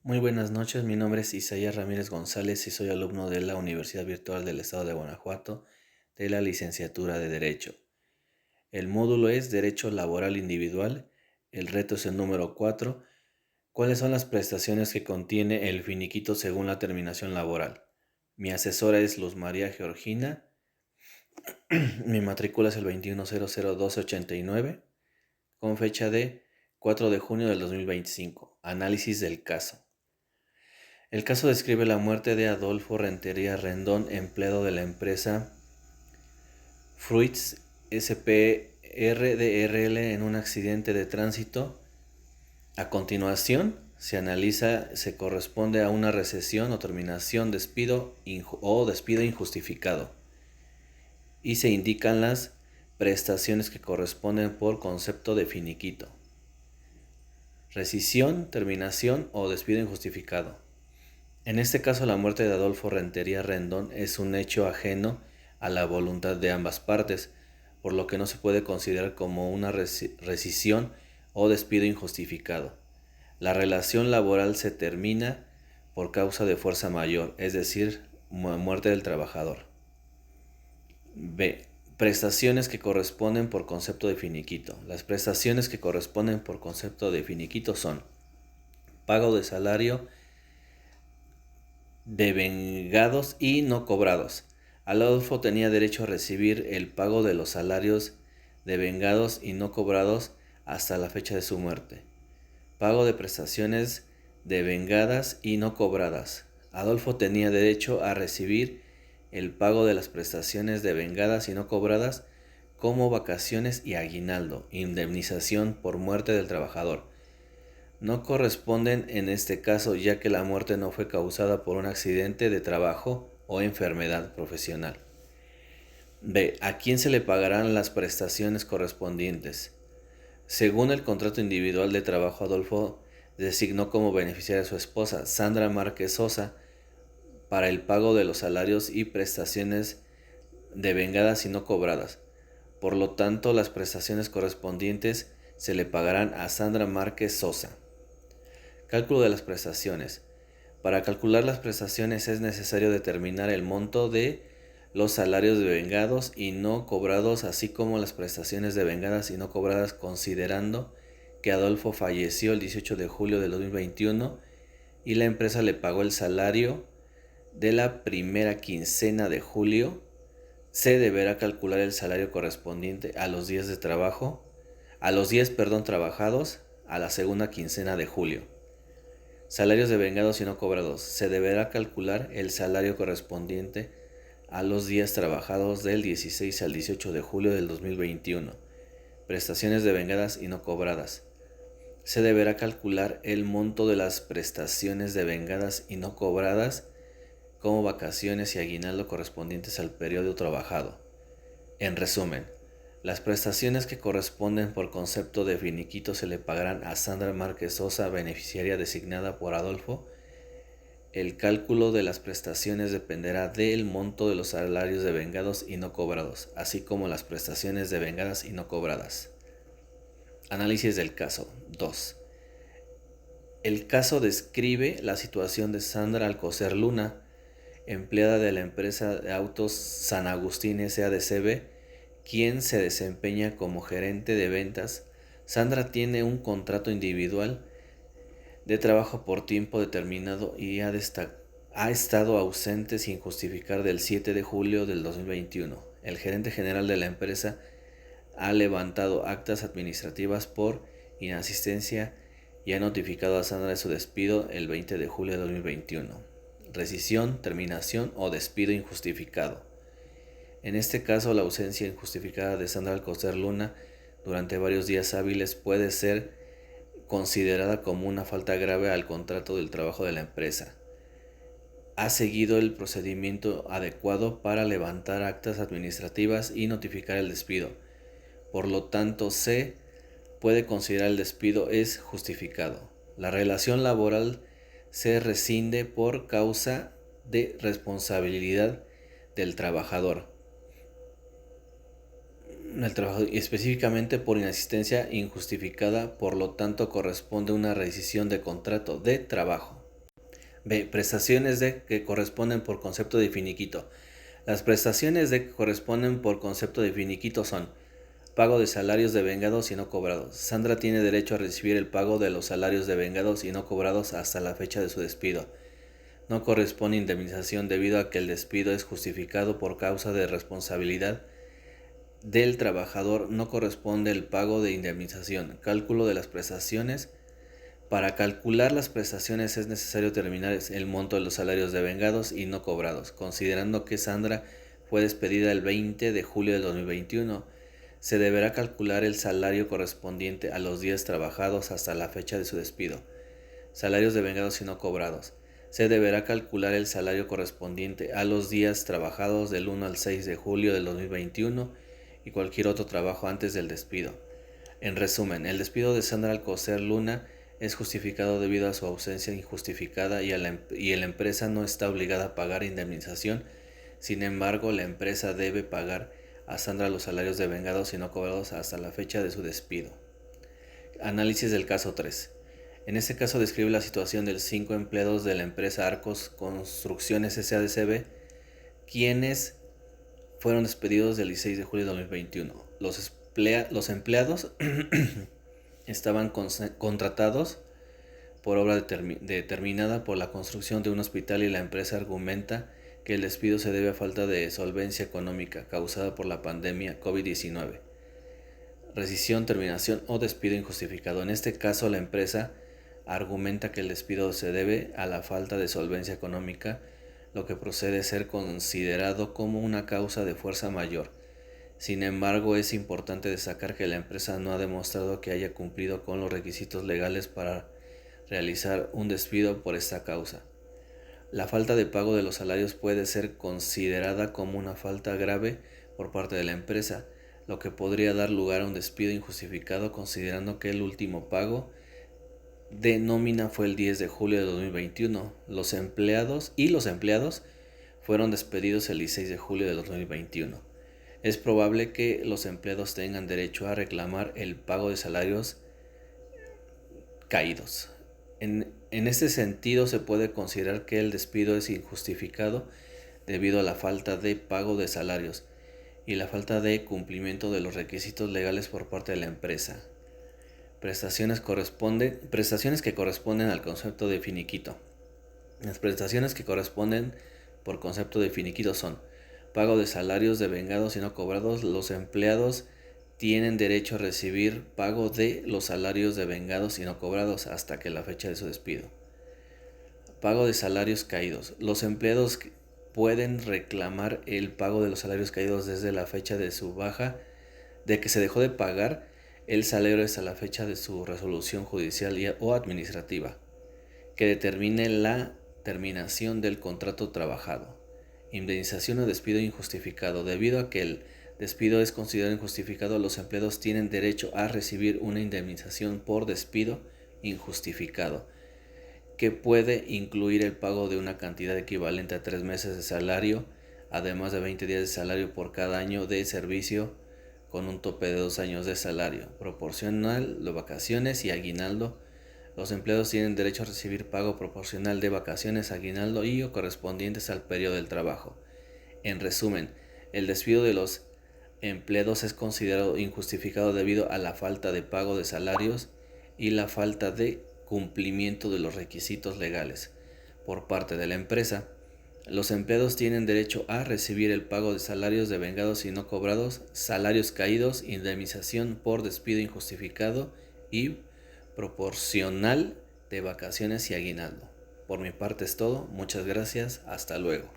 Muy buenas noches, mi nombre es Isaías Ramírez González y soy alumno de la Universidad Virtual del Estado de Guanajuato de la licenciatura de Derecho. El módulo es Derecho Laboral Individual, el reto es el número 4. ¿Cuáles son las prestaciones que contiene el finiquito según la terminación laboral? Mi asesora es Luz María Georgina, mi matrícula es el 21001289, con fecha de 4 de junio del 2025. Análisis del caso. El caso describe la muerte de Adolfo Rentería Rendón, empleado de la empresa Fruits SPRDRL en un accidente de tránsito. A continuación, se analiza si corresponde a una recesión o terminación, despido o despido injustificado. Y se indican las prestaciones que corresponden por concepto de finiquito. Rescisión, terminación o despido injustificado. En este caso, la muerte de Adolfo Rentería Rendón es un hecho ajeno a la voluntad de ambas partes, por lo que no se puede considerar como una rescisión o despido injustificado. La relación laboral se termina por causa de fuerza mayor, es decir, muerte del trabajador. B. Prestaciones que corresponden por concepto de finiquito. Las prestaciones que corresponden por concepto de finiquito son pago de salario, devengados y no cobrados. Adolfo tenía derecho a recibir el pago de los salarios devengados y no cobrados hasta la fecha de su muerte. Pago de prestaciones devengadas y no cobradas. Adolfo tenía derecho a recibir el pago de las prestaciones devengadas y no cobradas como vacaciones y aguinaldo, indemnización por muerte del trabajador. No corresponden en este caso, ya que la muerte no fue causada por un accidente de trabajo o enfermedad profesional. B. ¿A quién se le pagarán las prestaciones correspondientes? Según el contrato individual de trabajo, Adolfo designó como beneficiaria a su esposa, Sandra Márquez Sosa, para el pago de los salarios y prestaciones devengadas y no cobradas. Por lo tanto, las prestaciones correspondientes se le pagarán a Sandra Márquez Sosa. Cálculo de las prestaciones. Para calcular las prestaciones es necesario determinar el monto de los salarios devengados y no cobrados, así como las prestaciones devengadas y no cobradas, considerando que Adolfo falleció el 18 de julio de 2021 y la empresa le pagó el salario de la primera quincena de julio. Se deberá calcular el salario correspondiente a los días de trabajo, trabajados a la segunda quincena de julio. Salarios devengados y no cobrados. Se deberá calcular el salario correspondiente a los días trabajados del 16 al 18 de julio del 2021. Prestaciones devengadas y no cobradas. Se deberá calcular el monto de las prestaciones devengadas y no cobradas como vacaciones y aguinaldo correspondientes al periodo trabajado. En resumen, las prestaciones que corresponden por concepto de finiquito se le pagarán a Sandra Márquez Sosa, beneficiaria designada por Adolfo. El cálculo de las prestaciones dependerá del monto de los salarios devengados y no cobrados, así como las prestaciones devengadas y no cobradas. Análisis del caso. 2. El caso describe la situación de Sandra Alcocer Luna, empleada de la empresa de autos San Agustín S.A.D.C.B., quien se desempeña como gerente de ventas. Sandra tiene un contrato individual de trabajo por tiempo determinado y ha estado ausente sin justificar del 7 de julio del 2021. El gerente general de la empresa ha levantado actas administrativas por inasistencia y ha notificado a Sandra de su despido el 20 de julio de 2021. Rescisión, terminación o despido injustificado. En este caso, la ausencia injustificada de Sandra Alcocer Luna durante varios días hábiles puede ser considerada como una falta grave al contrato del trabajo de la empresa. Ha seguido el procedimiento adecuado para levantar actas administrativas y notificar el despido. Por lo tanto, se puede considerar el despido es justificado. La relación laboral se rescinde por causa de responsabilidad del trabajador, específicamente por inasistencia injustificada, por lo tanto corresponde una rescisión de contrato de trabajo. B. Prestaciones que corresponden por concepto de finiquito. Las prestaciones que corresponden por concepto de finiquito son: pago de salarios devengados y no cobrados. Sandra tiene derecho a recibir el pago de los salarios devengados y no cobrados hasta la fecha de su despido. No corresponde indemnización debido a que el despido es justificado por causa de responsabilidad del trabajador. No corresponde el pago de indemnización. Cálculo de las prestaciones. Para calcular las prestaciones es necesario determinar el monto de los salarios devengados y no cobrados. Considerando que Sandra fue despedida el 20 de julio del 2021, se deberá calcular el salario correspondiente a los días trabajados hasta la fecha de su despido. Salarios devengados y no cobrados. Se deberá calcular el salario correspondiente a los días trabajados del 1 al 6 de julio del 2021 y cualquier otro trabajo antes del despido. En resumen, el despido de Sandra Alcocer Luna es justificado debido a su ausencia injustificada y la empresa no está obligada a pagar indemnización. Sin embargo, la empresa debe pagar a Sandra los salarios devengados y no cobrados hasta la fecha de su despido. Análisis del caso 3. En este caso describe la situación de los 5 empleados de la empresa Arcos Construcciones S.A.D.C.B., quienes fueron despedidos el 16 de julio de 2021. Los empleados estaban contratados por obra determinada por la construcción de un hospital y la empresa argumenta que el despido se debe a falta de solvencia económica causada por la pandemia COVID-19. Rescisión, terminación o despido injustificado. En este caso, la empresa argumenta que el despido se debe a la falta de solvencia económica, lo que procede a ser considerado como una causa de fuerza mayor. Sin embargo, es importante destacar que la empresa no ha demostrado que haya cumplido con los requisitos legales para realizar un despido por esta causa. La falta de pago de los salarios puede ser considerada como una falta grave por parte de la empresa, lo que podría dar lugar a un despido injustificado considerando que el último pago de nómina fue el 10 de julio de 2021. Los empleados fueron despedidos el 16 de julio de 2021. Es probable que los empleados tengan derecho a reclamar el pago de salarios caídos. En este sentido, se puede considerar que el despido es injustificado debido a la falta de pago de salarios y la falta de cumplimiento de los requisitos legales por parte de la empresa. Prestaciones que corresponden al concepto de finiquito. Las prestaciones que corresponden por concepto de finiquito son: pago de salarios devengados y no cobrados. Los empleados tienen derecho a recibir pago de los salarios devengados y no cobrados hasta que la fecha de su despido. Pago de salarios caídos. Los empleados pueden reclamar el pago de los salarios caídos desde la fecha de su baja, de que se dejó de pagar el salario hasta la fecha de su resolución judicial o administrativa, que determine la terminación del contrato trabajado. Indemnización o despido injustificado. Debido a que el despido es considerado injustificado, los empleados tienen derecho a recibir una indemnización por despido injustificado, que puede incluir el pago de una cantidad equivalente a 3 meses de salario, además de 20 días de salario por cada año de servicio, con un tope de 2 años de salario, proporcional de vacaciones y aguinaldo. Los empleados tienen derecho a recibir pago proporcional de vacaciones, aguinaldo y o correspondientes al periodo del trabajo. En resumen, el despido de los empleados es considerado injustificado debido a la falta de pago de salarios y la falta de cumplimiento de los requisitos legales por parte de la empresa. Los empleados tienen derecho a recibir el pago de salarios devengados y no cobrados, salarios caídos, indemnización por despido injustificado y proporcional de vacaciones y aguinaldo. Por mi parte es todo. Muchas gracias. Hasta luego.